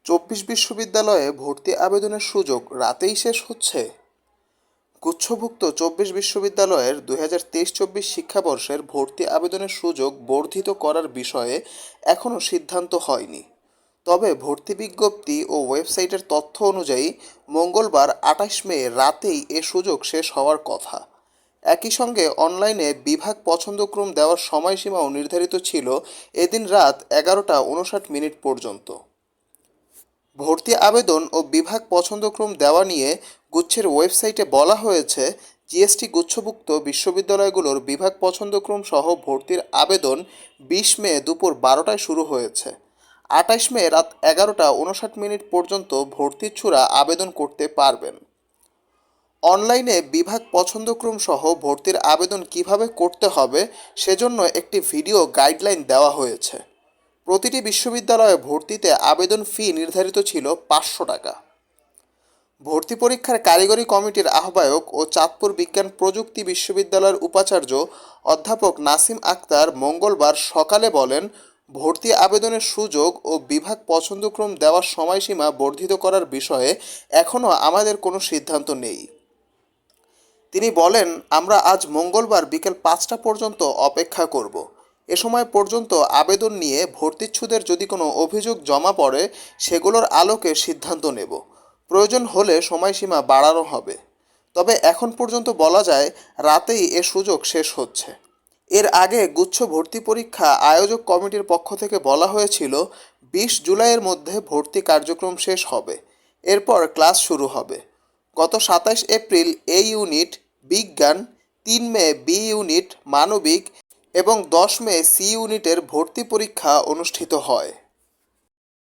২৪ বিশ্ববিদ্যালয়ে ভর্তি আবেদনের সুযোগ রাতেই শেষ হচ্ছে। গুচ্ছভুক্ত ২৪ বিশ্ববিদ্যালয়ের ২০২৩-২৪ শিক্ষাবর্ষের ভর্তি আবেদনের সুযোগ বর্ধিত করার বিষয়ে এখনও সিদ্ধান্ত হয়নি। তবে ভর্তি বিজ্ঞপ্তি ও ওয়েবসাইটের তথ্য অনুযায়ী মঙ্গলবার ২৮ মে রাতেই এ সুযোগ শেষ হওয়ার কথা। একই সঙ্গে অনলাইনে বিভাগ পছন্দক্রম দেওয়ার সময়সীমাও নির্ধারিত ছিল এদিন রাত ১১টা ৫৯ পর্যন্ত। ভর্তি আবেদন ও বিভাগ পছন্দক্রম দেওয়া নিয়ে গুচ্ছের ওয়েবসাইটে বলা হয়েছে, জিএসটি গুচ্ছভুক্ত বিশ্ববিদ্যালয়গুলোর বিভাগ পছন্দক্রম সহ ভর্তির আবেদন ২০ মে দুপুর ১২টায় শুরু হয়েছে। ২৮ মে রাত ১১টা ৫৯ পর্যন্ত ভর্তির ছুরা আবেদন করতে পারবেন। অনলাইনে বিভাগ পছন্দক্রম সহ ভর্তির আবেদন কিভাবে করতে হবে সেজন্য একটি ভিডিও গাইডলাইন দেওয়া হয়েছে। প্রতিটি বিশ্ববিদ্যালয়ে ভর্তিতে আবেদন ফি নির্ধারিত ছিল ৫০০ টাকা। ভর্তি পরীক্ষার কারিগরি কমিটির আহ্বায়ক ও চাঁদপুর বিজ্ঞান প্রযুক্তি বিশ্ববিদ্যালয়ের উপাচার্য অধ্যাপক নাসিম আক্তার মঙ্গলবার সকালে বলেন, ভর্তি আবেদনের সুযোগ ও বিভাগ পছন্দক্রম দেওয়ার সময়সীমা বর্ধিত করার বিষয়ে এখনও আমাদের কোনো সিদ্ধান্ত নেই। তিনি বলেন, আমরা আজ মঙ্গলবার বিকেল ৫টা পর্যন্ত অপেক্ষা করব। এ সময় পর্যন্ত আবেদন নিয়ে ভর্তিচ্ছুদের যদি কোনো অভিযোগ জমা পড়ে সেগুলোর আলোকে সিদ্ধান্ত নেব। প্রয়োজন হলে সময়সীমা বাড়ানো হবে। তবে এখন পর্যন্ত বলা যায় রাতেই এ সুযোগ শেষ হচ্ছে। এর আগে গুচ্ছ ভর্তি পরীক্ষা আয়োজক কমিটির পক্ষ থেকে বলা হয়েছিল ২০ জুলাইয়ের মধ্যে ভর্তি কার্যক্রম শেষ হবে, এরপর ক্লাস শুরু হবে। গত ২৭ এপ্রিল এ ইউনিট বিজ্ঞান, ৩ মে বি ইউনিট মানবিক এবং ১০ মে সি ইউনিটের ভর্তি পরীক্ষা অনুষ্ঠিত হয়।